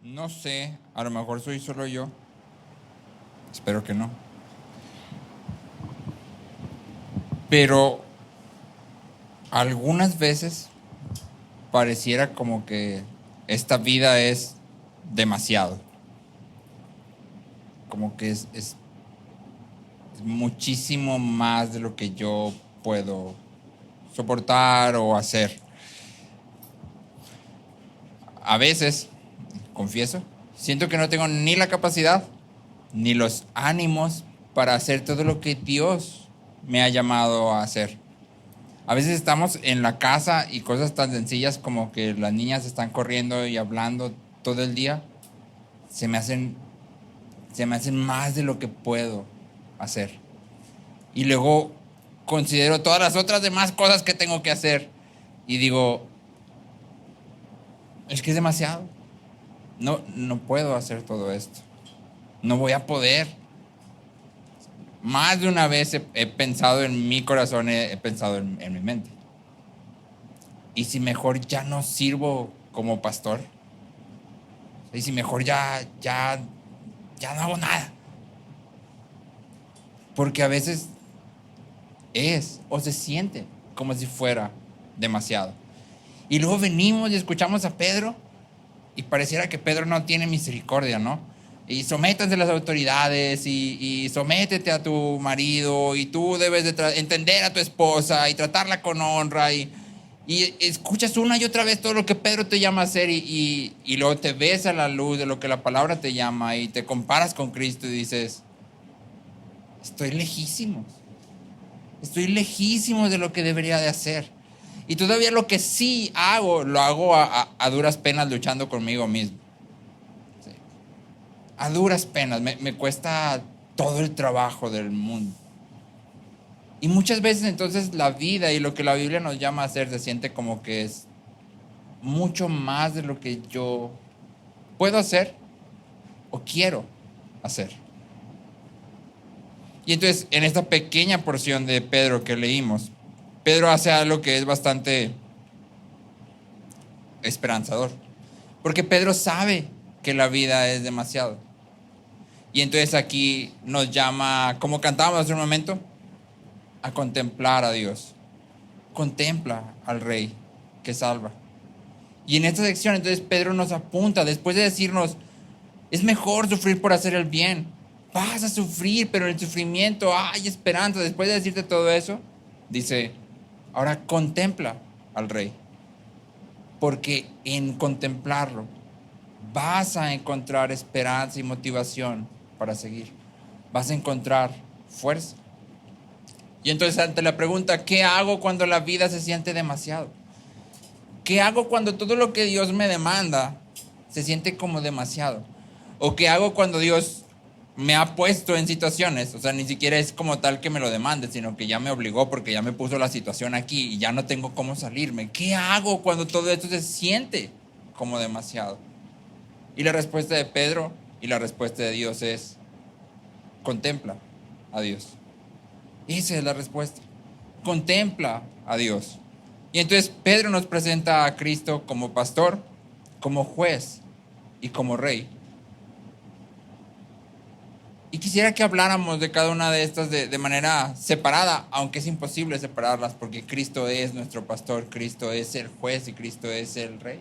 No sé, a lo mejor soy solo yo. Espero que no. Pero algunas veces pareciera como que esta vida es demasiado. Como que es muchísimo más de lo que yo puedo soportar o hacer. A veces, confieso, siento que no tengo ni la capacidad ni los ánimos para hacer todo lo que Dios me ha llamado a hacer. A veces estamos en la casa y cosas tan sencillas como que las niñas están corriendo y hablando todo el día, se me hacen más de lo que puedo hacer. Y luego considero todas las otras demás cosas que tengo que hacer y digo, es que es demasiado. No puedo hacer todo esto. No voy a poder. Más de una vez he pensado en mi corazón, he pensado en mi mente. ¿Y si mejor ya no sirvo como pastor? ¿Y si mejor ya no hago nada? Porque a veces es o se siente como si fuera demasiado. Y luego venimos y escuchamos a Pedro y pareciera que Pedro no tiene misericordia, ¿no? Y sométanse a las autoridades y sométete a tu marido y tú debes de entender a tu esposa y tratarla con honra y escuchas una y otra vez todo lo que Pedro te llama a hacer y luego te ves a la luz de lo que la palabra te llama y te comparas con Cristo y dices, estoy lejísimo de lo que debería de hacer. Y todavía lo que sí hago, lo hago a duras penas luchando conmigo mismo. Sí. A duras penas, me cuesta todo el trabajo del mundo. Y muchas veces entonces la vida y lo que la Biblia nos llama a hacer se siente como que es mucho más de lo que yo puedo hacer o quiero hacer. Y entonces en esta pequeña porción de Pedro que leímos, Pedro hace algo que es bastante esperanzador. Porque Pedro sabe que la vida es demasiado. Y entonces aquí nos llama, como cantábamos hace un momento, a contemplar a Dios. Contempla al Rey que salva. Y en esta sección entonces Pedro nos apunta, después de decirnos, es mejor sufrir por hacer el bien. Vas a sufrir, pero en el sufrimiento hay esperanza. Después de decirte todo eso, dice, ahora contempla al Rey. Porque en contemplarlo vas a encontrar esperanza y motivación para seguir. Vas a encontrar fuerza. Y entonces ante la pregunta, ¿qué hago cuando la vida se siente demasiado? ¿Qué hago cuando todo lo que Dios me demanda se siente como demasiado? ¿O qué hago cuando Dios me ha puesto en situaciones? O sea, ni siquiera es como tal que me lo demande, sino que ya me obligó porque ya me puso la situación aquí y ya no tengo cómo salirme. ¿Qué hago cuando todo esto se siente como demasiado? Y la respuesta de Pedro y la respuesta de Dios es, contempla a Dios. Esa es la respuesta. Contempla a Dios. Y entonces Pedro nos presenta a Cristo como pastor, como juez y como rey. Y quisiera que habláramos de cada una de estas de manera separada, aunque es imposible separarlas porque Cristo es nuestro pastor, Cristo es el juez y Cristo es el rey.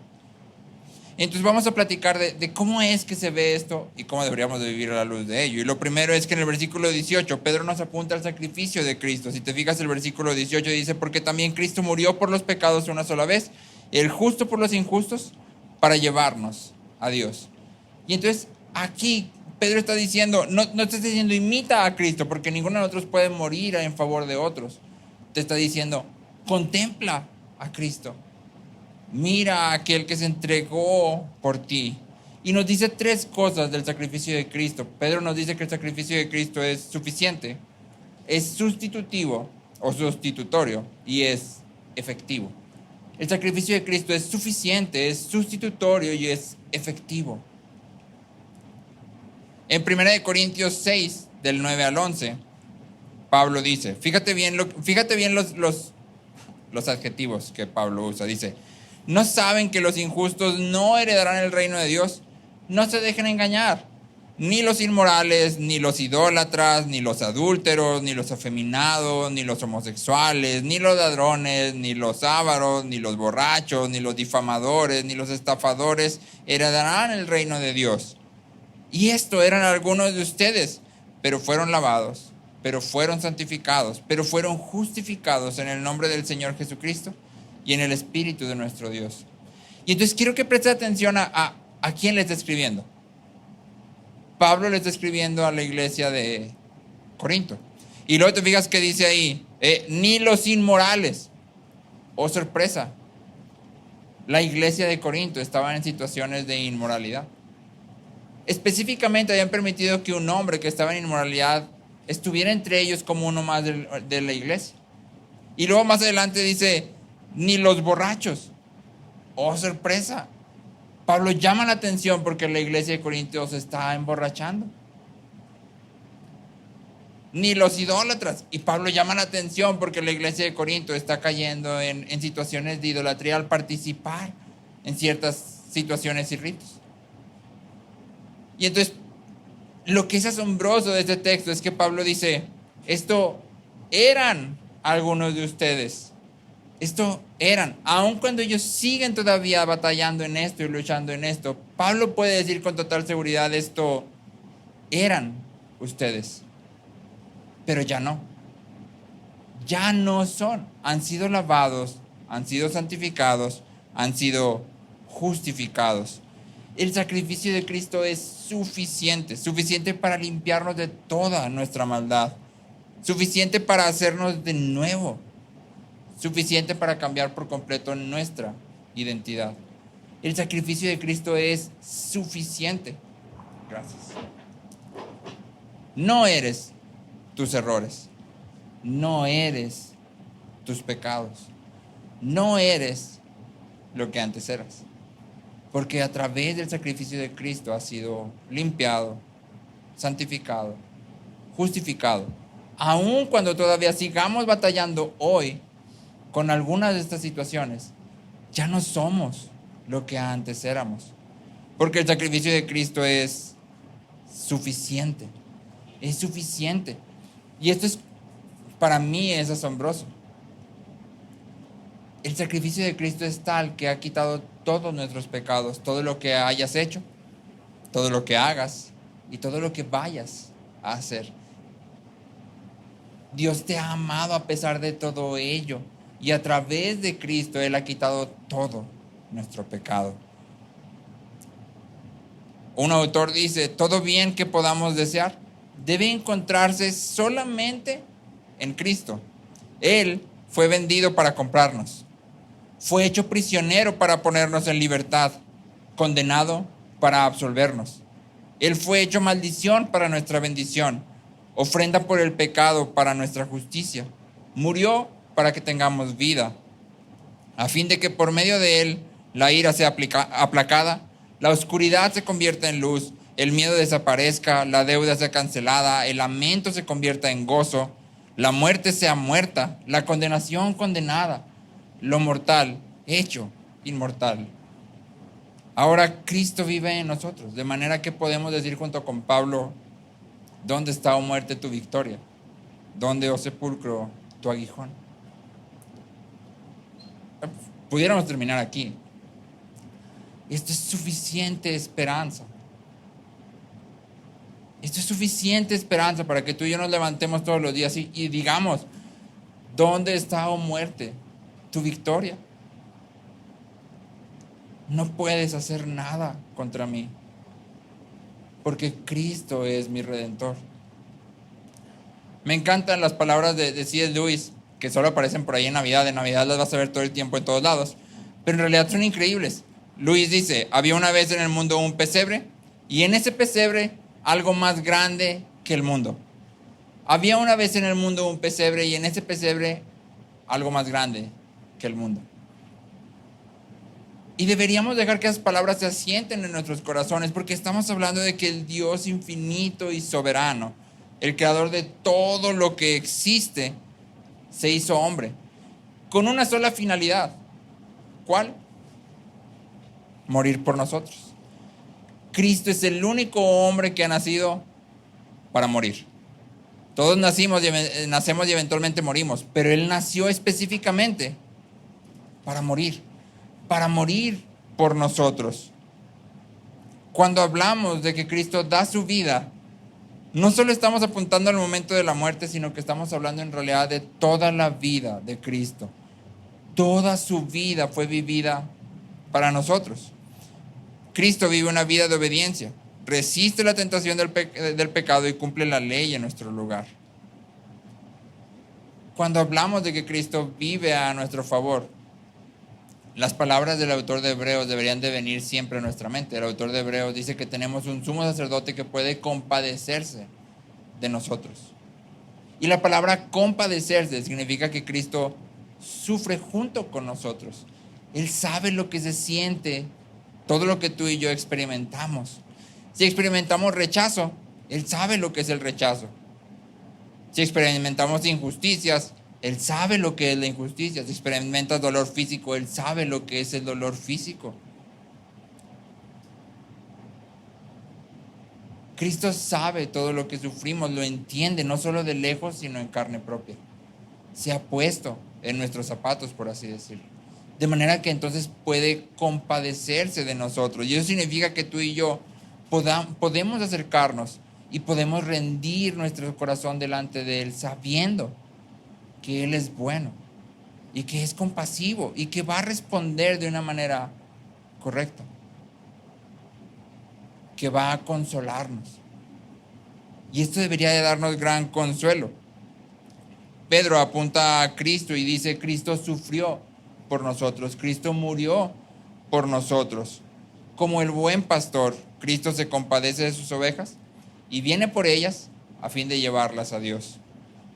Entonces vamos a platicar de cómo es que se ve esto y cómo deberíamos de vivir a la luz de ello. Y lo primero es que en el versículo 18, Pedro nos apunta al sacrificio de Cristo. Si te fijas, el versículo 18 dice, porque también Cristo murió por los pecados una sola vez, el justo por los injustos, para llevarnos a Dios. Y entonces aquí Pedro está diciendo, no te está diciendo imita a Cristo, porque ninguno de nosotros puede morir en favor de otros. Te está diciendo, contempla a Cristo. Mira a aquel que se entregó por ti. Y nos dice tres cosas del sacrificio de Cristo. Pedro nos dice que el sacrificio de Cristo es suficiente, es sustitutivo o sustitutorio y es efectivo. El sacrificio de Cristo es suficiente, es sustitutorio y es efectivo. En 1 Corintios 6, del 9 al 11, Pablo dice, fíjate bien los adjetivos que Pablo usa. Dice, ¿no saben que los injustos no heredarán el reino de Dios? no se dejen engañar. Ni los inmorales, ni los idólatras, ni los adúlteros, ni los afeminados, ni los homosexuales, ni los ladrones, ni los ávaros, ni los borrachos, ni los difamadores, ni los estafadores heredarán el reino de Dios. Y esto eran algunos de ustedes, pero fueron lavados, pero fueron santificados, pero fueron justificados en el nombre del Señor Jesucristo y en el Espíritu de nuestro Dios. Y entonces quiero que preste atención a quién le está escribiendo. Pablo le está escribiendo a la iglesia de Corinto. Y luego te fijas que dice ahí, ni los inmorales. Oh, sorpresa. La iglesia de Corinto estaba en situaciones de inmoralidad. Específicamente habían permitido que un hombre que estaba en inmoralidad estuviera entre ellos como uno más de la iglesia. Y luego más adelante dice, ni los borrachos. Oh, sorpresa. Pablo llama la atención porque la iglesia de Corinto se está emborrachando. Ni los idólatras. Y Pablo llama la atención porque la iglesia de Corinto está cayendo en situaciones de idolatría al participar en ciertas situaciones y ritos. Y entonces, lo que es asombroso de este texto es que Pablo dice, esto eran algunos de ustedes. Esto eran, aun cuando ellos siguen todavía batallando en esto y luchando en esto, Pablo puede decir con total seguridad, esto eran ustedes, pero ya no son, han sido lavados, han sido santificados, han sido justificados. El sacrificio de Cristo es suficiente para limpiarnos de toda nuestra maldad, suficiente para hacernos de nuevo, suficiente para cambiar por completo nuestra identidad. El sacrificio de Cristo es suficiente. Gracias. No eres tus errores. No eres tus pecados. No eres lo que antes eras. Porque a través del sacrificio de Cristo has sido limpiado, santificado, justificado. Aun cuando todavía sigamos batallando hoy con algunas de estas situaciones, ya no somos lo que antes éramos. Porque el sacrificio de Cristo es suficiente. Es suficiente. Y esto es, para mí es asombroso. El sacrificio de Cristo es tal que ha quitado todos nuestros pecados, todo lo que hayas hecho, todo lo que hagas y todo lo que vayas a hacer. Dios te ha amado a pesar de todo ello. Y a través de Cristo Él ha quitado todo nuestro pecado. Un autor dice, todo bien que podamos desear debe encontrarse solamente en Cristo. Él fue vendido para comprarnos. Fue hecho prisionero para ponernos en libertad. Condenado para absolvernos. Él fue hecho maldición para nuestra bendición. Ofrenda por el pecado para nuestra justicia. Murió para que tengamos vida, a fin de que por medio de Él la ira sea aplacada, la oscuridad se convierta en luz, el miedo desaparezca, la deuda sea cancelada, el lamento se convierta en gozo, la muerte sea muerta, la condenación condenada, lo mortal hecho inmortal. Ahora Cristo vive en nosotros, de manera que podemos decir junto con Pablo, ¿dónde está, oh muerte, tu victoria? ¿Dónde, oh sepulcro, tu aguijón? Pudiéramos terminar aquí. Esto es suficiente esperanza. Esto es suficiente esperanza para que tú y yo nos levantemos todos los días y digamos, ¿dónde está, oh muerte, tu victoria? No puedes hacer nada contra mí, porque Cristo es mi Redentor. Me encantan las palabras de C.S. Lewis, que solo aparecen por ahí en Navidad. En Navidad las vas a ver todo el tiempo en todos lados, pero en realidad son increíbles. Lewis dice, había una vez en el mundo un pesebre, y en ese pesebre algo más grande que el mundo. Había una vez en el mundo un pesebre, y en ese pesebre algo más grande que el mundo. Y deberíamos dejar que esas palabras se asienten en nuestros corazones, porque estamos hablando de que el Dios infinito y soberano, el creador de todo lo que existe, se hizo hombre con una sola finalidad. ¿Cuál? Morir por nosotros. Cristo es el único hombre que ha nacido para morir. Todos nacemos y eventualmente morimos, pero Él nació específicamente para morir por nosotros. Cuando hablamos de que Cristo da su vida, no solo estamos apuntando al momento de la muerte, sino que estamos hablando en realidad de toda la vida de Cristo. Toda su vida fue vivida para nosotros. Cristo vive una vida de obediencia, resiste la tentación del pecado y cumple la ley en nuestro lugar. Cuando hablamos de que Cristo vive a nuestro favor, las palabras del autor de Hebreos deberían de venir siempre a nuestra mente. El autor de Hebreos dice que tenemos un sumo sacerdote que puede compadecerse de nosotros. Y la palabra compadecerse significa que Cristo sufre junto con nosotros. Él sabe lo que se siente, todo lo que tú y yo experimentamos. Si experimentamos rechazo, Él sabe lo que es el rechazo. Si experimentamos injusticias, Él sabe lo que es la injusticia. Si experimentas dolor físico, Él sabe lo que es el dolor físico. Cristo sabe todo lo que sufrimos, lo entiende, no solo de lejos, sino en carne propia. Se ha puesto en nuestros zapatos, por así decirlo. De manera que entonces puede compadecerse de nosotros. Y eso significa que tú y yo podemos acercarnos y podemos rendir nuestro corazón delante de Él, sabiendo que Él es bueno y que es compasivo y que va a responder de una manera correcta, que va a consolarnos. Y esto debería de darnos gran consuelo. Pedro apunta a Cristo y dice: Cristo sufrió por nosotros, Cristo murió por nosotros. Como el buen pastor, Cristo se compadece de sus ovejas y viene por ellas a fin de llevarlas a Dios.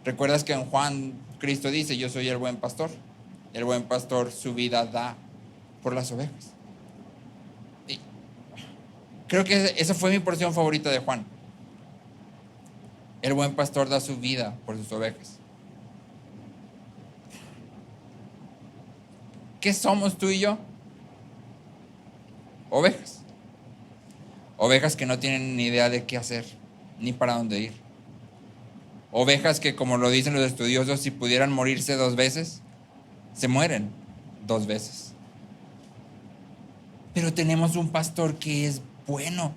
¿Recuerdas que en Juan Cristo dice: yo soy el buen pastor? El buen pastor su vida da por las ovejas. Y creo que esa fue mi porción favorita de Juan. El buen pastor da su vida por sus ovejas. ¿Qué somos tú y yo? Ovejas. Ovejas que no tienen ni idea de qué hacer, ni para dónde ir. Ovejas que, como lo dicen los estudiosos, si pudieran morirse 2 veces, se mueren 2 veces. Pero tenemos un pastor que es bueno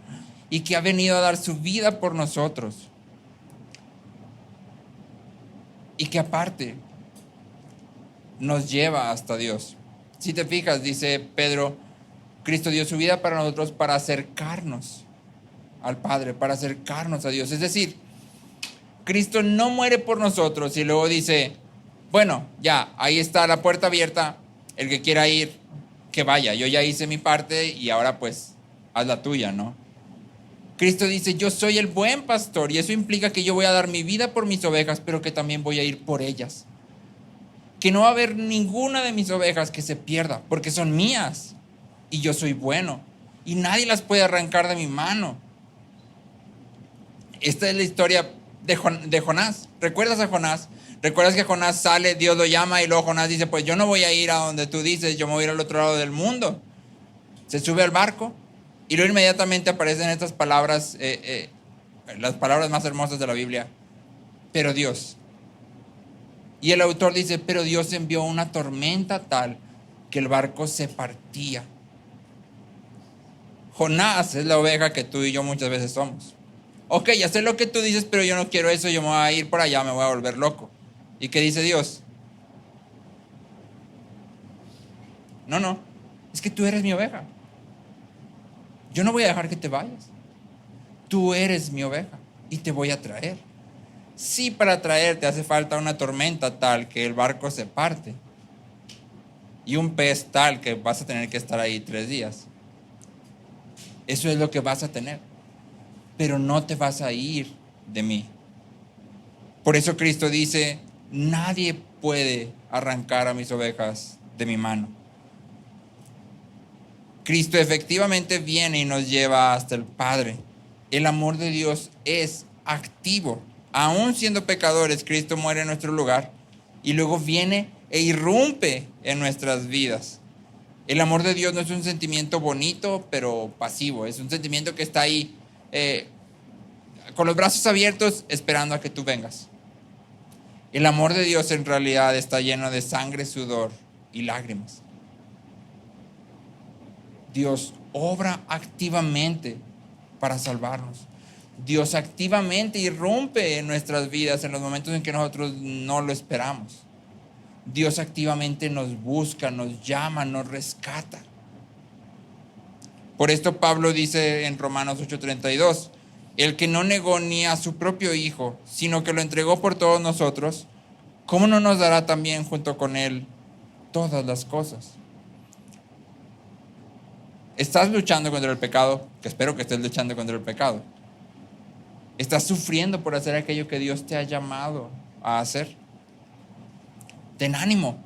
y que ha venido a dar su vida por nosotros. Y que aparte nos lleva hasta Dios. Si te fijas, dice Pedro, Cristo dio su vida para nosotros para acercarnos al Padre, para acercarnos a Dios. Es decir, Cristo no muere por nosotros y luego dice: bueno, ya, ahí está la puerta abierta, el que quiera ir, que vaya, yo ya hice mi parte y ahora pues haz la tuya, ¿no? Cristo dice: yo soy el buen pastor, y eso implica que yo voy a dar mi vida por mis ovejas, pero que también voy a ir por ellas. Que no va a haber ninguna de mis ovejas que se pierda, porque son mías y yo soy bueno y nadie las puede arrancar de mi mano. Esta es la historia de Jonás. ¿Recuerdas a Jonás? ¿Recuerdas que Jonás sale, Dios lo llama y luego Jonás dice: pues yo no voy a ir a donde tú dices, yo me voy a ir al otro lado del mundo? Se sube al barco y luego inmediatamente aparecen estas palabras, las palabras más hermosas de la Biblia: pero Dios. Y el autor dice: pero Dios envió una tormenta tal que el barco se partía. Jonás es la oveja que tú y yo muchas veces somos. Ok, ya sé lo que tú dices, pero yo no quiero eso, yo me voy a ir por allá, me voy a volver loco. ¿Y qué dice Dios? No, es que tú eres mi oveja. Yo no voy a dejar que te vayas. Tú eres mi oveja y te voy a traer. Sí, para traerte hace falta una tormenta tal que el barco se parte y un pez tal que vas a tener que estar ahí 3 días. Eso es lo que vas a tener, pero no te vas a ir de mí. Por eso Cristo dice: nadie puede arrancar a mis ovejas de mi mano. Cristo efectivamente viene y nos lleva hasta el Padre. El amor de Dios es activo. Aún siendo pecadores, Cristo muere en nuestro lugar y luego viene e irrumpe en nuestras vidas. El amor de Dios no es un sentimiento bonito, pero pasivo. Es un sentimiento que está ahí con los brazos abiertos esperando a que tú vengas. El amor de Dios en realidad está lleno de sangre, sudor y lágrimas. Dios obra activamente para salvarnos. Dios activamente irrumpe en nuestras vidas en los momentos en que nosotros no lo esperamos. Dios activamente nos busca, nos llama, nos rescata. Por esto Pablo dice en Romanos 8:32, el que no negó ni a su propio Hijo, sino que lo entregó por todos nosotros, ¿cómo no nos dará también junto con Él todas las cosas? ¿Estás luchando contra el pecado? Que espero que estés luchando contra el pecado. ¿Estás sufriendo por hacer aquello que Dios te ha llamado a hacer? Ten ánimo.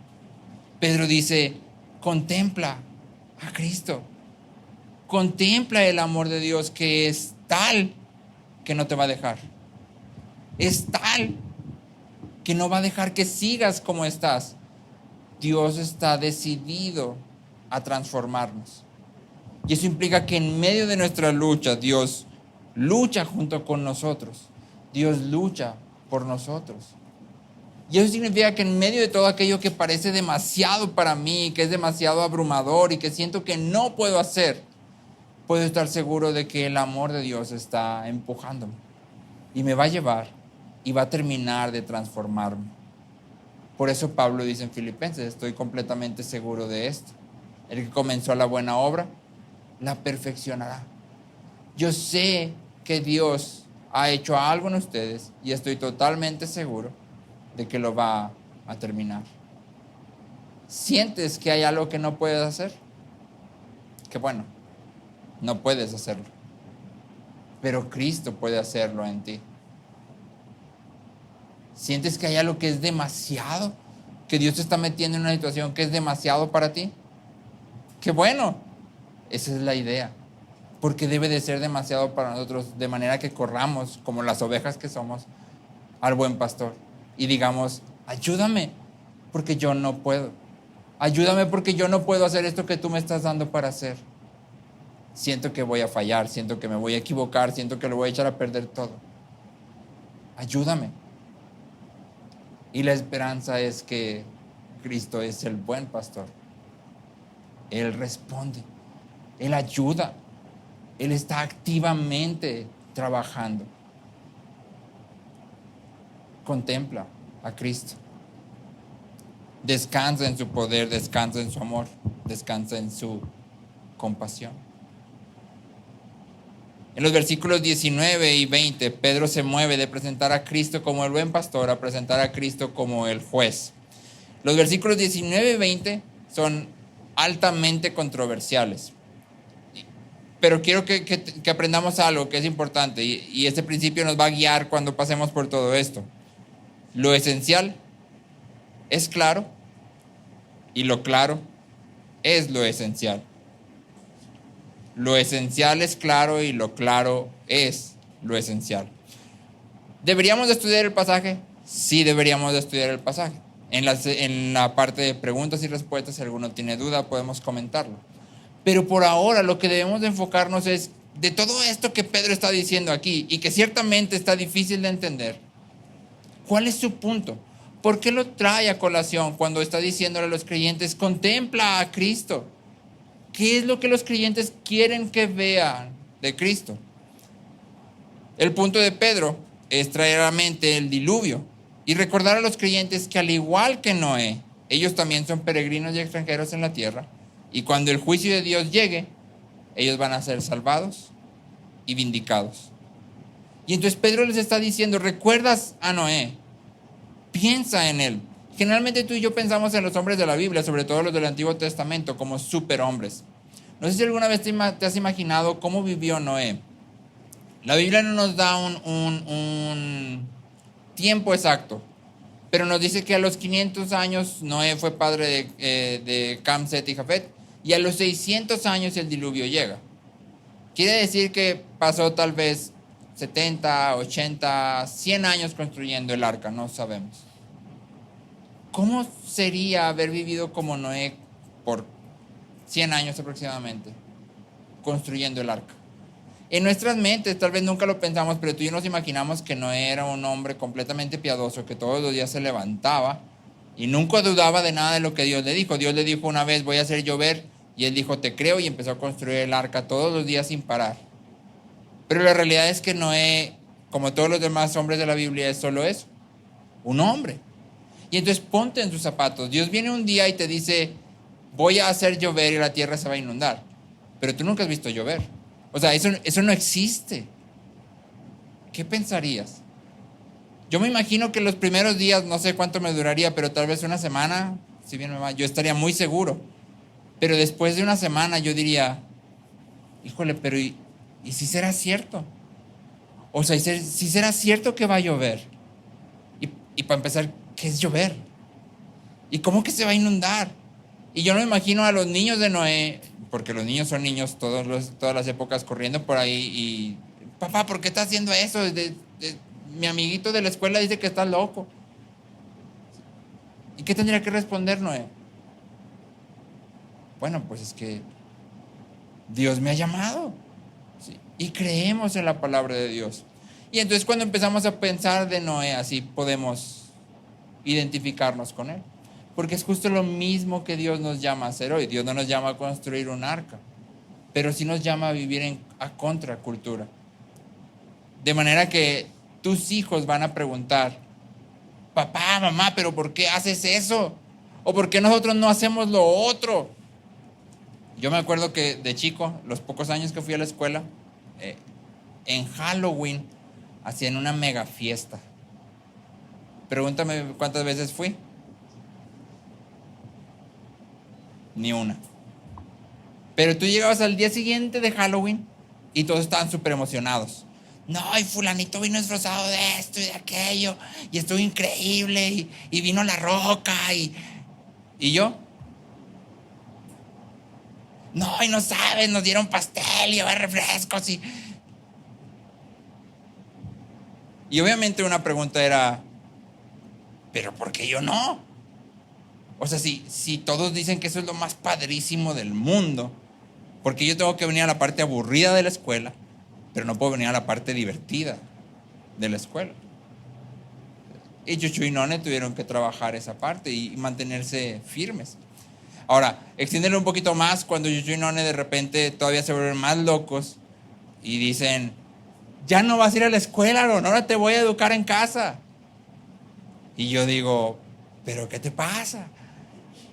Pedro dice, contempla a Cristo. Contempla el amor de Dios que es tal que no te va a dejar. Es tal que no va a dejar que sigas como estás. Dios está decidido a transformarnos. Y eso implica que en medio de nuestra lucha, Dios lucha junto con nosotros. Dios lucha por nosotros. Y eso significa que en medio de todo aquello que parece demasiado para mí, que es demasiado abrumador y que siento que no puedo hacer, puedo estar seguro de que el amor de Dios está empujándome y me va a llevar y va a terminar de transformarme. Por eso Pablo dice en Filipenses, estoy completamente seguro de esto. El que comenzó la buena obra, la perfeccionará. Yo sé que Dios ha hecho algo en ustedes y estoy totalmente seguro de que lo va a terminar. ¿Sientes que hay algo que no puedes hacer? Que bueno, no puedes hacerlo. Pero Cristo puede hacerlo en ti. ¿Sientes que hay algo que es demasiado? ¿Que Dios te está metiendo en una situación que es demasiado para ti? ¡Qué bueno! Esa es la idea. Porque debe de ser demasiado para nosotros, de manera que corramos, como las ovejas que somos, al buen pastor. Y digamos, ayúdame, porque yo no puedo. Ayúdame porque yo no puedo hacer esto que tú me estás dando para hacer. Siento que voy a fallar, siento que me voy a equivocar, siento que lo voy a echar a perder todo. Ayúdame. Y la esperanza es que Cristo es el buen pastor. Él responde, Él ayuda, Él está activamente trabajando. Contempla a Cristo. Descansa en su poder, descansa en su amor, descansa en su compasión. En los versículos 19 y 20, Pedro se mueve de presentar a Cristo como el buen pastor a presentar a Cristo como el juez. Los versículos 19 y 20 son altamente controversiales. Pero quiero que aprendamos algo que es importante y este principio nos va a guiar cuando pasemos por todo esto. Lo esencial es claro y lo claro es lo esencial. Lo esencial es claro y lo claro es lo esencial. ¿Deberíamos de estudiar el pasaje? Sí, deberíamos de estudiar el pasaje. En la parte de preguntas y respuestas, si alguno tiene duda, podemos comentarlo. Pero por ahora lo que debemos de enfocarnos es de todo esto que Pedro está diciendo aquí y que ciertamente está difícil de entender. ¿Cuál es su punto? ¿Por qué lo trae a colación cuando está diciéndole a los creyentes, contempla a Cristo? ¿Qué es lo que los creyentes quieren que vean de Cristo? El punto de Pedro es traer a la mente el diluvio y recordar a los creyentes que al igual que Noé, ellos también son peregrinos y extranjeros en la tierra, y cuando el juicio de Dios llegue, ellos van a ser salvados y vindicados. Y entonces Pedro les está diciendo, ¿recuerdas a Noé? Piensa en él. Generalmente tú y yo pensamos en los hombres de la Biblia, sobre todo los del Antiguo Testamento, como superhombres. No sé si alguna vez te has imaginado cómo vivió Noé. La Biblia no nos da un tiempo exacto, pero nos dice que a los 500 años Noé fue padre de Cam, Set y Jafet, y a los 600 años el diluvio llega. Quiere decir que pasó tal vez 70, 80, 100 años construyendo el arca, no sabemos. ¿Cómo sería haber vivido como Noé por 100 años aproximadamente, construyendo el arca. En nuestras mentes, tal vez nunca lo pensamos, pero tú y yo nos imaginamos que Noé era un hombre completamente piadoso, que todos los días se levantaba y nunca dudaba de nada de lo que Dios le dijo. Dios le dijo una vez, voy a hacer llover, y él dijo, te creo, y empezó a construir el arca todos los días sin parar. Pero la realidad es que Noé, como todos los demás hombres de la Biblia, es solo eso, un hombre. Y entonces ponte en sus zapatos. Dios viene un día y te dice, voy a hacer llover y la tierra se va a inundar. Pero tú nunca has visto llover. O sea, eso no existe. ¿Qué pensarías? Yo me imagino que los primeros días, no sé cuánto me duraría, pero tal vez una semana, si bien me va, yo estaría muy seguro. Pero después de una semana yo diría, híjole, pero ¿y si será cierto? O sea, si será cierto que va a llover. Y para empezar, ¿qué es llover? ¿Y cómo que se va a inundar? Y yo no me imagino a los niños de Noé, porque los niños son niños todas las épocas, corriendo por ahí y, papá, ¿por qué estás haciendo eso? Mi amiguito de la escuela dice que estás loco. ¿Y qué tendría que responder Noé? Bueno, pues es que Dios me ha llamado, ¿sí? Y creemos en la palabra de Dios. Y entonces cuando empezamos a pensar de Noé, así podemos identificarnos con él. Porque es justo lo mismo que Dios nos llama a hacer hoy. Dios no nos llama a construir un arca, pero sí nos llama a vivir a contracultura. De manera que tus hijos van a preguntar, papá, mamá, ¿pero por qué haces eso? ¿O por qué nosotros no hacemos lo otro? Yo me acuerdo que de chico, los pocos años que fui a la escuela, en Halloween hacían una mega fiesta. Pregúntame cuántas veces fui. Ni una. Pero tú llegabas al día siguiente de Halloween y todos estaban súper emocionados. No, y fulanito vino disfrazado de esto y de aquello, y estuvo increíble, y vino La Roca, y yo. No, y no sabes, nos dieron pastel y había refrescos y obviamente una pregunta era, ¿pero por qué yo no? O sea, si todos dicen que eso es lo más padrísimo del mundo, ¿por qué yo tengo que venir a la parte aburrida de la escuela, pero no puedo venir a la parte divertida de la escuela? Y Chuchu y None tuvieron que trabajar esa parte y mantenerse firmes. Ahora, extiéndelo un poquito más cuando Chuchu y None de repente todavía se vuelven más locos y dicen, ya no vas a ir a la escuela, Aaron, ahora te voy a educar en casa. Y yo digo, ¿pero qué te pasa?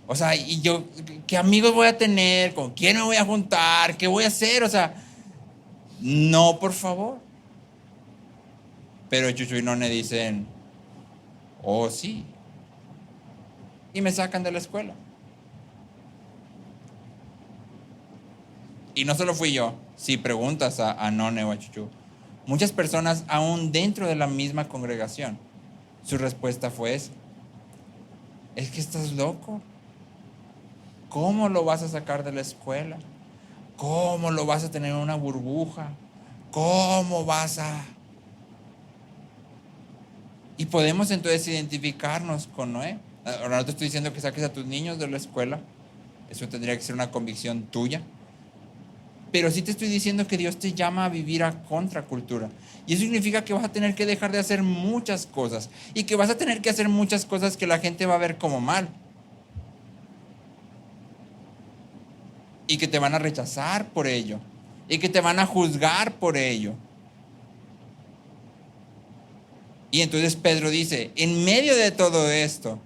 O sea, y yo, ¿qué amigos voy a tener? ¿Con quién me voy a juntar? ¿Qué voy a hacer? O sea, no, por favor. Pero Chuchu y None dicen, oh, sí. Y me sacan de la escuela. Y no solo fui yo. Si preguntas a None o a Chuchu, muchas personas aún dentro de la misma congregación, su respuesta fue esa. Es que estás loco. ¿Cómo lo vas a sacar de la escuela? ¿Cómo lo vas a tener en una burbuja? ¿Cómo vas a...? Y podemos entonces identificarnos con Noé. Ahora no te estoy diciendo que saques a tus niños de la escuela. Eso tendría que ser una convicción tuya. Pero sí te estoy diciendo que Dios te llama a vivir a contracultura. Y eso significa que vas a tener que dejar de hacer muchas cosas. Y que vas a tener que hacer muchas cosas que la gente va a ver como mal. Y que te van a rechazar por ello. Y que te van a juzgar por ello. Y entonces Pedro dice, en medio de todo esto,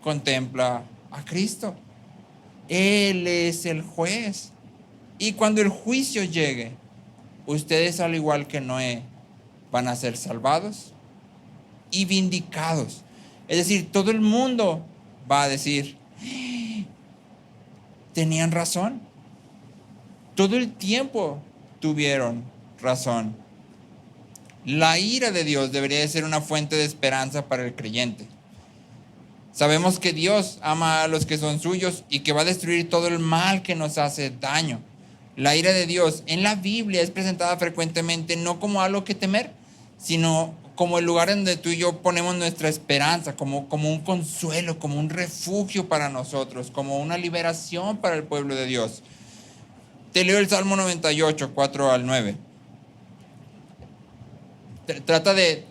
contempla a Cristo. Él es el juez. Y cuando el juicio llegue, ustedes al igual que Noé van a ser salvados y vindicados. Es decir, todo el mundo va a decir, tenían razón. Todo el tiempo tuvieron razón. La ira de Dios debería de ser una fuente de esperanza para el creyente. Sabemos que Dios ama a los que son suyos y que va a destruir todo el mal que nos hace daño. La ira de Dios en la Biblia es presentada frecuentemente no como algo que temer, sino como el lugar donde tú y yo ponemos nuestra esperanza, como un consuelo, como un refugio para nosotros, como una liberación para el pueblo de Dios. Te leo el Salmo 98, 4 al 9. Trata de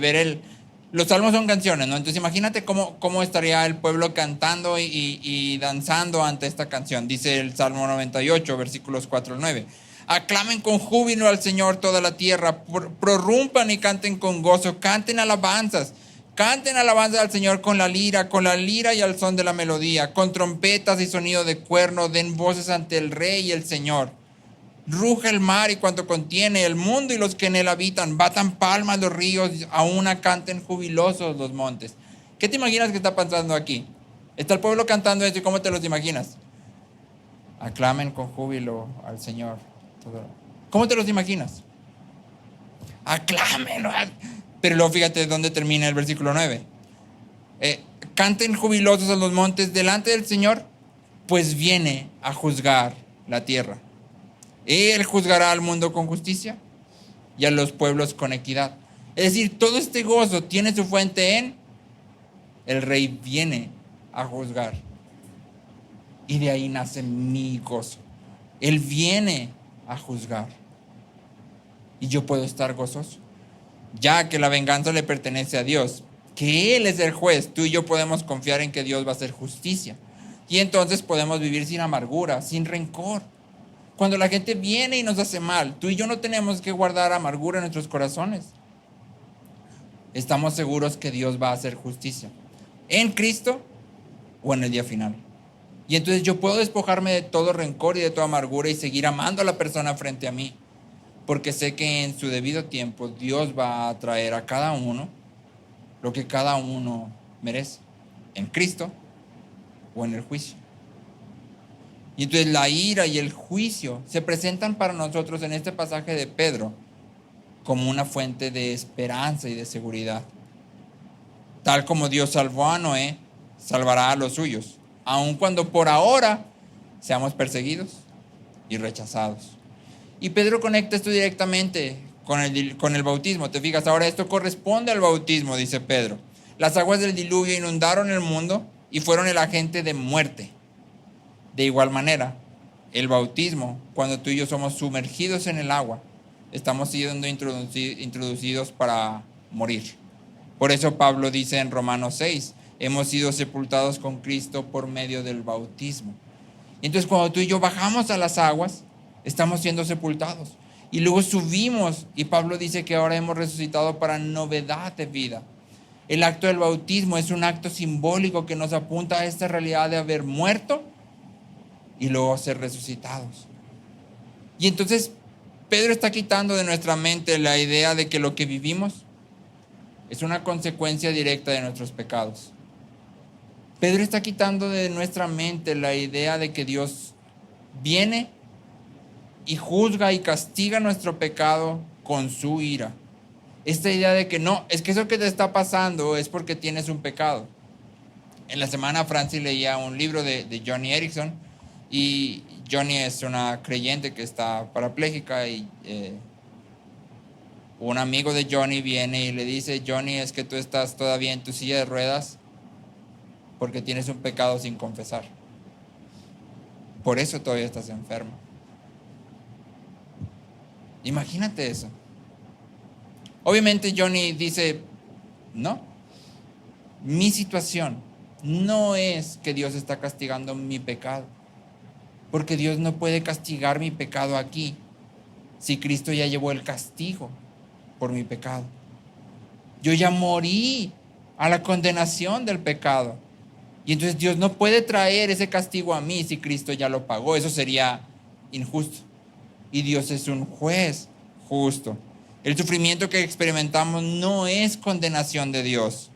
ver los salmos son canciones, ¿no? Entonces imagínate cómo estaría el pueblo cantando y danzando ante esta canción. Dice el Salmo 98, versículos 4 al 9. Aclamen con júbilo al Señor toda la tierra, prorrumpan y canten con gozo, canten alabanzas al Señor con la lira y al son de la melodía, con trompetas y sonido de cuerno, den voces ante el Rey y el Señor. Ruge el mar y cuanto contiene, el mundo y los que en él habitan, batan palmas los ríos, aún canten jubilosos los montes. ¿Qué te imaginas que está pasando aquí? Está el pueblo cantando esto, ¿y cómo te los imaginas? Aclamen con júbilo al Señor. ¿Cómo te los imaginas? Aclamen. Pero luego fíjate dónde termina el versículo 9. Canten jubilosos a los montes delante del Señor, pues viene a juzgar la tierra. Él juzgará al mundo con justicia y a los pueblos con equidad. Es decir, todo este gozo tiene su fuente en el Rey viene a juzgar. Y de ahí nace mi gozo. Él viene a juzgar. Y yo puedo estar gozoso, ya que la venganza le pertenece a Dios, que Él es el juez. Tú y yo podemos confiar en que Dios va a hacer justicia. Y entonces podemos vivir sin amargura, sin rencor. Cuando la gente viene y nos hace mal, tú y yo no tenemos que guardar amargura en nuestros corazones. Estamos seguros que Dios va a hacer justicia en Cristo o en el día final. Y entonces yo puedo despojarme de todo rencor y de toda amargura y seguir amando a la persona frente a mí, porque sé que en su debido tiempo Dios va a traer a cada uno lo que cada uno merece, en Cristo o en el juicio. Y entonces la ira y el juicio se presentan para nosotros en este pasaje de Pedro como una fuente de esperanza y de seguridad. Tal como Dios salvó a Noé, salvará a los suyos, aun cuando por ahora seamos perseguidos y rechazados. Y Pedro conecta esto directamente con el bautismo. Te fijas, ahora esto corresponde al bautismo, dice Pedro. Las aguas del diluvio inundaron el mundo y fueron el agente de muerte. De igual manera, el bautismo, cuando tú y yo somos sumergidos en el agua, estamos siendo introducidos para morir. Por eso Pablo dice en Romanos 6, hemos sido sepultados con Cristo por medio del bautismo. Entonces cuando tú y yo bajamos a las aguas, estamos siendo sepultados. Y luego subimos, y Pablo dice que ahora hemos resucitado para novedad de vida. El acto del bautismo es un acto simbólico que nos apunta a esta realidad de haber muerto y luego ser resucitados. Y entonces Pedro está quitando de nuestra mente la idea de que lo que vivimos es una consecuencia directa de nuestros pecados. Pedro está quitando de nuestra mente la idea de que Dios viene y juzga y castiga nuestro pecado con su ira. Esta idea de que no, es que eso que te está pasando es porque tienes un pecado. En la semana Francis leía un libro de Joni Eareckson, y Joni es una creyente que está parapléjica, y un amigo de Joni viene y le dice: Joni, es que tú estás todavía en tu silla de ruedas porque tienes un pecado sin confesar. Por eso todavía estás enfermo. Imagínate eso. Obviamente Joni dice: no, mi situación no es que Dios está castigando mi pecado, porque Dios no puede castigar mi pecado aquí si Cristo ya llevó el castigo por mi pecado. Yo ya morí a la condenación del pecado, y entonces Dios no puede traer ese castigo a mí si Cristo ya lo pagó. Eso sería injusto, y Dios es un juez justo. El sufrimiento que experimentamos no es condenación de Dios.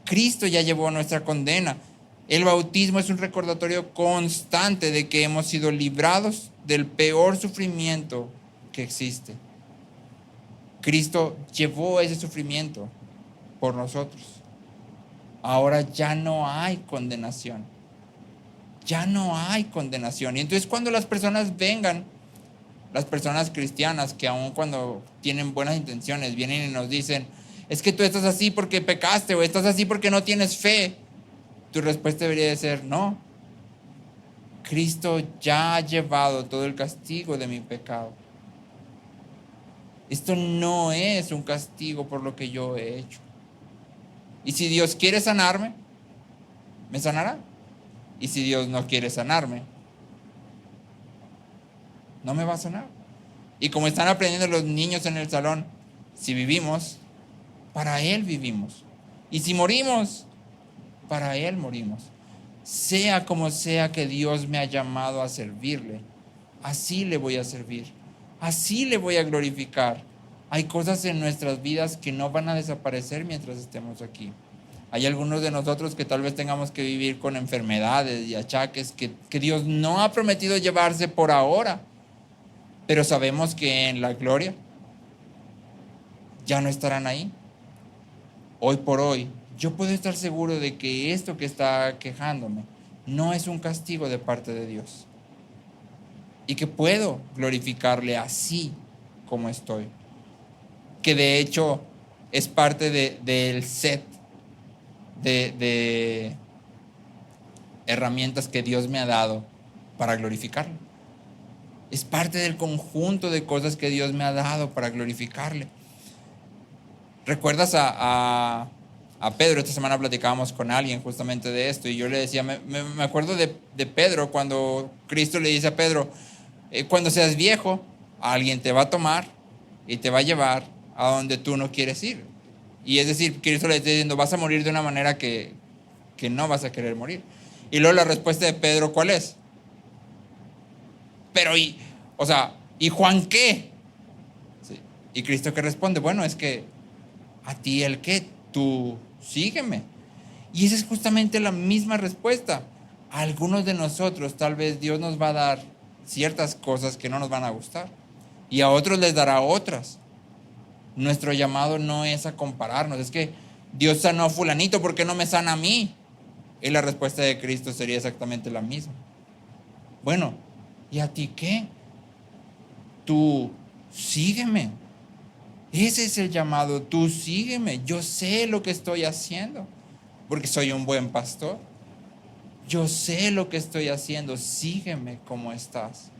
Cristo ya llevó nuestra condena. El bautismo es un recordatorio constante de que hemos sido librados del peor sufrimiento que existe. Cristo llevó ese sufrimiento por nosotros. Ahora ya no hay condenación. Ya no hay condenación. Y entonces cuando las personas vengan, las personas cristianas que aun cuando tienen buenas intenciones, vienen y nos dicen: es que tú estás así porque pecaste o estás así porque no tienes fe, tu respuesta debería de ser no. Cristo ya ha llevado todo el castigo de mi pecado. Esto no es un castigo por lo que yo he hecho. Y si Dios quiere sanarme, me sanará. Y si Dios no quiere sanarme, no me va a sanar. Y como están aprendiendo los niños en el salón, si vivimos, para Él vivimos. Y si morimos, para Él morimos. Sea como sea que Dios me ha llamado a servirle, así le voy a servir, así le voy a glorificar. Hay cosas en nuestras vidas que no van a desaparecer mientras estemos aquí. Hay algunos de nosotros que tal vez tengamos que vivir con enfermedades y achaques que Dios no ha prometido llevarse por ahora, pero sabemos que en la gloria ya no estarán ahí. Hoy por hoy, yo puedo estar seguro de que esto que está quejándome no es un castigo de parte de Dios. Y que puedo glorificarle así como estoy. Que de hecho es parte del set de herramientas que Dios me ha dado para glorificarle. Es parte del conjunto de cosas que Dios me ha dado para glorificarle. ¿Recuerdas a Pedro? Esta semana platicábamos con alguien justamente de esto y yo le decía, me acuerdo de Pedro cuando Cristo le dice a Pedro, cuando seas viejo, alguien te va a tomar y te va a llevar a donde tú no quieres ir. Y es decir, Cristo le está diciendo, vas a morir de una manera que no vas a querer morir. Y luego la respuesta de Pedro, ¿cuál es? Pero, ¿y Juan qué? Sí. Y Cristo que responde, bueno, es que a ti el qué, tú sígueme. Y esa es justamente la misma respuesta. A algunos de nosotros tal vez Dios nos va a dar ciertas cosas que no nos van a gustar y a otros les dará otras. Nuestro llamado no es a compararnos, es que Dios sanó a fulanito, ¿por qué no me sana a mí? Y la respuesta de Cristo sería exactamente la misma. Bueno, ¿y a ti qué? Tú sígueme. Ese es el llamado, tú sígueme. Yo sé lo que estoy haciendo, porque soy un buen pastor. Yo sé lo que estoy haciendo, sígueme como estás.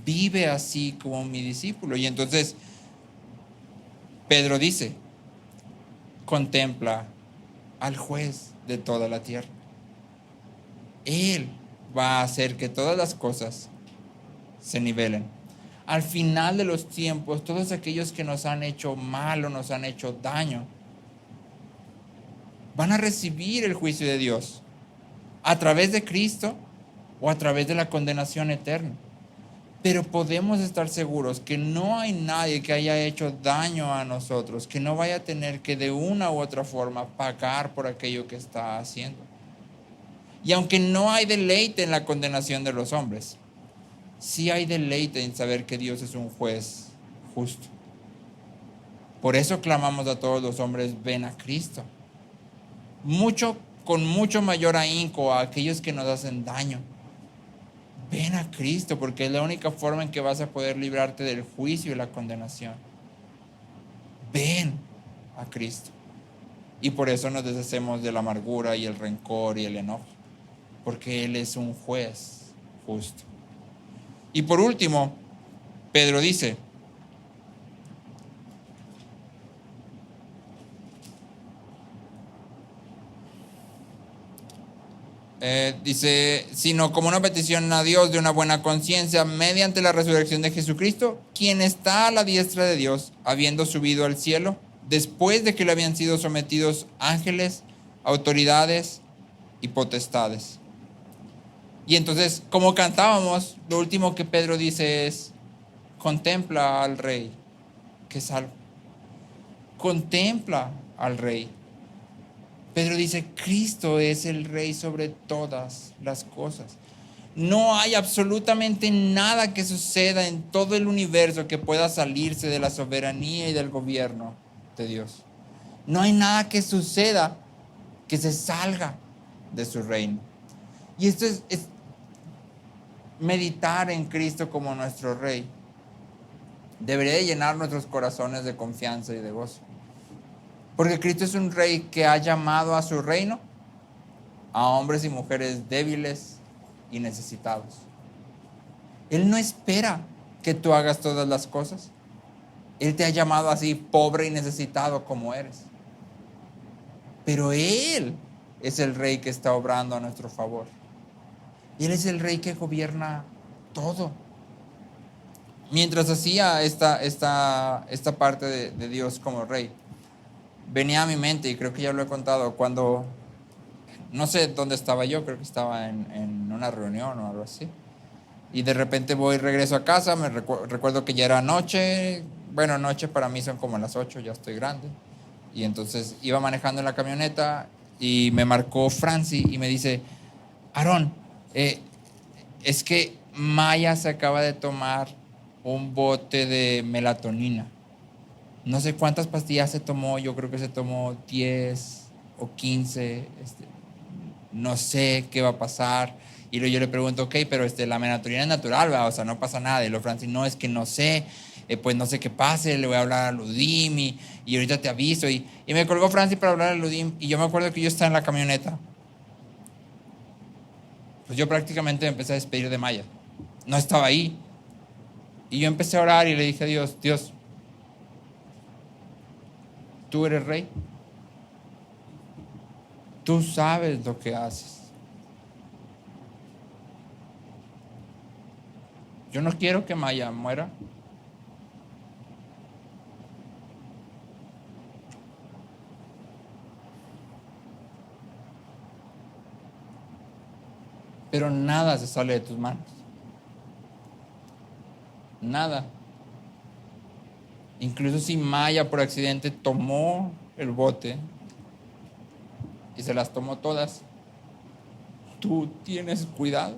Vive así como mi discípulo. Y entonces Pedro dice, contempla al juez de toda la tierra. Él va a hacer que todas las cosas se nivelen. Al final de los tiempos, todos aquellos que nos han hecho mal o nos han hecho daño, van a recibir el juicio de Dios a través de Cristo o a través de la condenación eterna. Pero podemos estar seguros que no hay nadie que haya hecho daño a nosotros, que no vaya a tener que de una u otra forma pagar por aquello que está haciendo. Y aunque no hay deleite en la condenación de los hombres, sí hay deleite en saber que Dios es un juez justo. Por eso clamamos a todos los hombres, ven a Cristo. Con mucho mayor ahínco a aquellos que nos hacen daño. Ven a Cristo, porque es la única forma en que vas a poder librarte del juicio y la condenación. Ven a Cristo. Y por eso nos deshacemos de la amargura y el rencor y el enojo, porque Él es un juez justo. Y por último, Pedro dice, sino como una petición a Dios de una buena conciencia mediante la resurrección de Jesucristo, quien está a la diestra de Dios, habiendo subido al cielo, después de que le habían sido sometidos ángeles, autoridades y potestades. Y entonces, como cantábamos, lo último que Pedro dice es, contempla al Rey que salva. Contempla al Rey. Pedro dice, Cristo es el Rey sobre todas las cosas. No hay absolutamente nada que suceda en todo el universo que pueda salirse de la soberanía y del gobierno de Dios. No hay nada que suceda que se salga de su reino. Y esto es meditar en Cristo como nuestro Rey. Debería de llenar nuestros corazones de confianza y de gozo. Porque Cristo es un rey que ha llamado a su reino a hombres y mujeres débiles y necesitados. Él no espera que tú hagas todas las cosas. Él te ha llamado así, pobre y necesitado como eres. Pero Él es el rey que está obrando a nuestro favor. Él es el rey que gobierna todo. Mientras hacía esta parte de Dios como rey, venía a mi mente, y creo que ya lo he contado, cuando, no sé dónde estaba yo, creo que estaba en una reunión o algo así. Y de repente regreso a casa, recuerdo que ya era noche. Bueno, noche para mí son como las 8, ya estoy grande. Y entonces iba manejando en la camioneta y me marcó Franci y me dice, Aarón, es que Maya se acaba de tomar un bote de melatonina. No sé cuántas pastillas se tomó, yo creo que se tomó 10 o 15, no sé qué va a pasar. Y luego yo le pregunto, ok, pero la melatonina es natural, ¿verdad? O sea, no pasa nada. Y lo Francis, no, es que no sé, pues no sé qué pase, le voy a hablar a Ludim y ahorita te aviso. Y me colgó Francis para hablar a Ludim, y yo me acuerdo que yo estaba en la camioneta. Pues yo prácticamente me empecé a despedir de Maya. No estaba ahí. Y yo empecé a orar y le dije a Dios, Dios, tú eres rey. Tú sabes lo que haces. Yo no quiero que Maya muera. Pero nada se sale de tus manos. Nada. Incluso si Maya por accidente tomó el bote y se las tomó todas, tú tienes cuidado.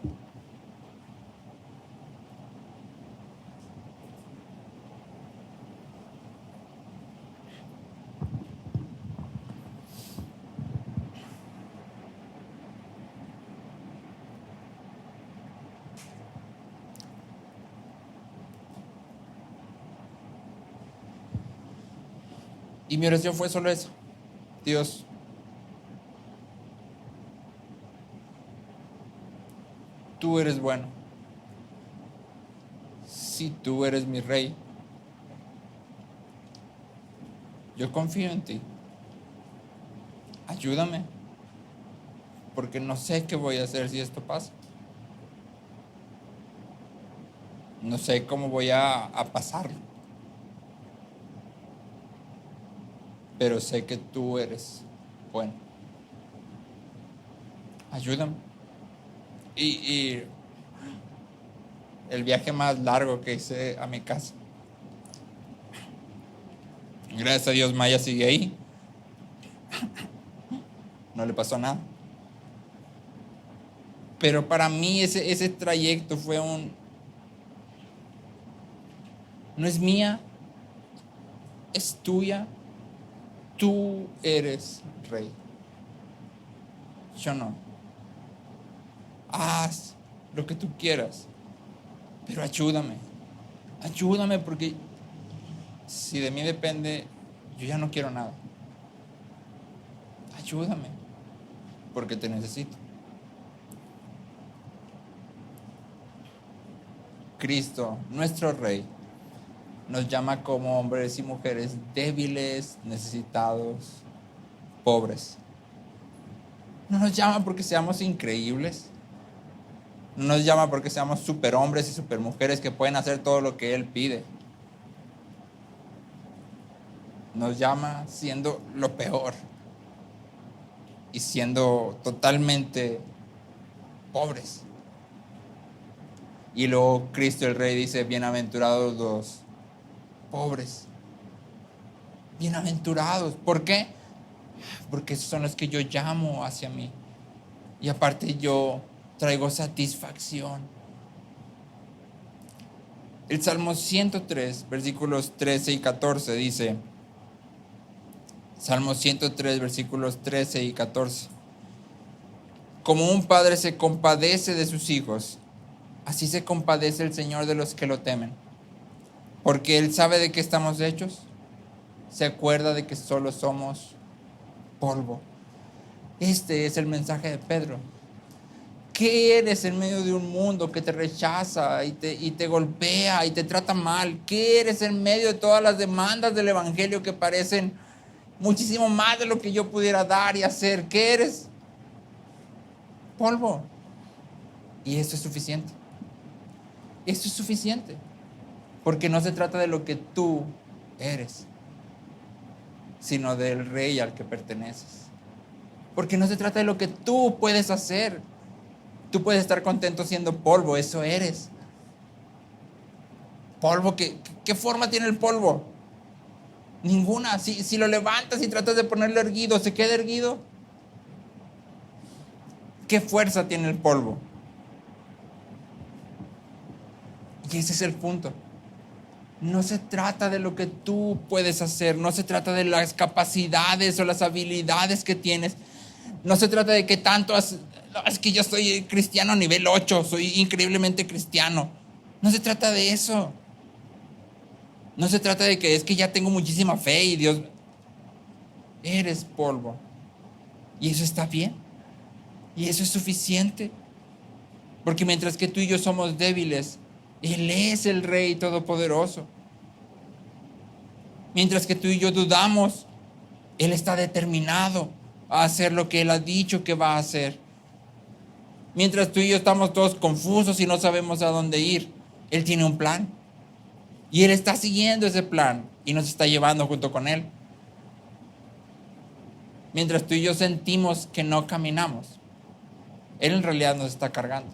Y mi oración fue solo eso. Dios, tú eres bueno. Si tú eres mi rey, yo confío en ti. Ayúdame, porque no sé qué voy a hacer si esto pasa. No sé cómo voy a pasarlo. Pero sé que tú eres bueno. Ayúdame. Y el viaje más largo que hice a mi casa, gracias a Dios Maya sigue ahí. No le pasó nada. Pero para mí ese trayecto fue no es mía, es tuya. Tú eres rey. Yo no. Haz lo que tú quieras, pero ayúdame. Ayúdame, porque si de mí depende, yo ya no quiero nada. Ayúdame, porque te necesito. Cristo, nuestro Rey, nos llama como hombres y mujeres débiles, necesitados, pobres. No nos llama porque seamos increíbles. No nos llama porque seamos superhombres y supermujeres que pueden hacer todo lo que Él pide. Nos llama siendo lo peor y siendo totalmente pobres. Y luego Cristo el Rey dice, bienaventurados los pobres. Bienaventurados. ¿Por qué? Porque esos son los que yo llamo hacia mí. Y aparte yo traigo satisfacción. El Salmo 103, versículos 13 y 14 dice, Salmo 103, versículos 13 y 14. Como un padre se compadece de sus hijos, así se compadece el Señor de los que lo temen. Porque Él sabe de qué estamos hechos. Se acuerda de que solo somos polvo. Este es el mensaje de Pedro. ¿Qué eres en medio de un mundo que te rechaza y te golpea y te trata mal? ¿Qué eres en medio de todas las demandas del evangelio que parecen muchísimo más de lo que yo pudiera dar y hacer? ¿Qué eres? Polvo. Y eso es suficiente. Eso es suficiente. Porque no se trata de lo que tú eres, sino del Rey al que perteneces. Porque no se trata de lo que tú puedes hacer. Tú puedes estar contento siendo polvo, eso eres. Polvo, ¿qué forma tiene el polvo? Ninguna. Si lo levantas y tratas de ponerlo erguido, ¿se queda erguido? ¿Qué fuerza tiene el polvo? Y ese es el punto. No se trata de lo que tú puedes hacer, no se trata de las capacidades o las habilidades que tienes, no se trata de qué tanto es que yo soy cristiano a nivel 8, soy increíblemente cristiano. No se trata de eso. No se trata de que es que ya tengo muchísima fe y Dios. Eres polvo. Y eso está bien. Y eso es suficiente. Porque mientras que tú y yo somos débiles, Él es el Rey Todopoderoso. Mientras que tú y yo dudamos, Él está determinado a hacer lo que Él ha dicho que va a hacer. Mientras tú y yo estamos todos confusos y no sabemos a dónde ir, Él tiene un plan. Y Él está siguiendo ese plan y nos está llevando junto con Él. Mientras tú y yo sentimos que no caminamos, Él en realidad nos está cargando.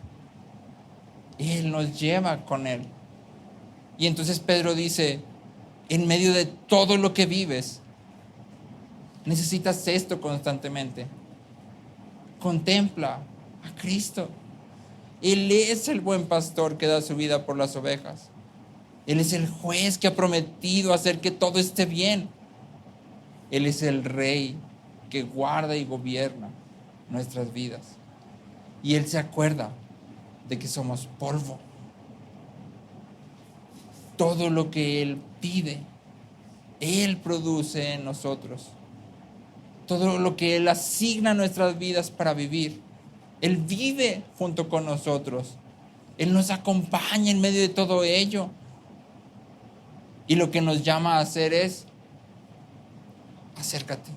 Él nos lleva con Él. Y entonces Pedro dice, en medio de todo lo que vives, necesitas esto constantemente. Contempla a Cristo. Él es el buen pastor que da su vida por las ovejas. Él es el juez que ha prometido hacer que todo esté bien. Él es el Rey que guarda y gobierna nuestras vidas. Y Él se acuerda de que somos polvo. Todo lo que Él pide, Él produce en nosotros. Todo lo que Él asigna a nuestras vidas para vivir, Él vive junto con nosotros. Él nos acompaña en medio de todo ello. Y lo que nos llama a hacer es, acércate.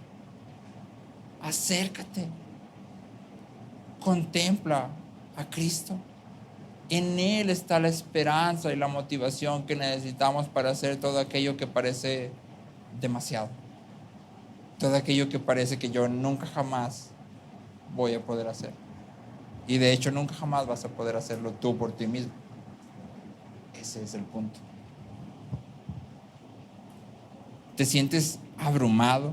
Acércate. Contempla a Cristo. En Él está la esperanza y la motivación que necesitamos para hacer todo aquello que parece demasiado. Todo aquello que parece que yo nunca jamás voy a poder hacer. Y de hecho nunca jamás vas a poder hacerlo tú por ti mismo. Ese es el punto. ¿Te sientes abrumado,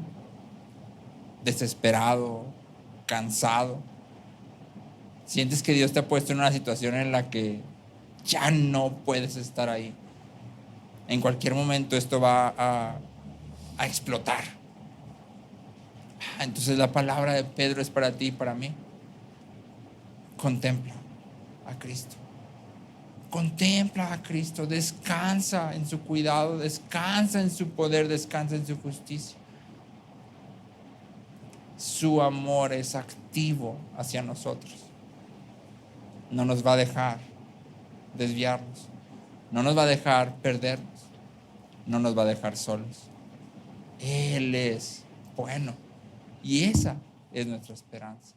desesperado, cansado? ¿Sientes que Dios te ha puesto en una situación en la que ya no puedes estar ahí? En cualquier momento esto va a explotar. Entonces la palabra de Pedro es para ti y para mí. Contempla a Cristo. Contempla a Cristo. Descansa en su cuidado, descansa en su poder, descansa en su justicia. Su amor es activo hacia nosotros. No nos va a dejar desviarnos. No nos va a dejar perdernos. No nos va a dejar solos. Él es bueno. Y esa es nuestra esperanza.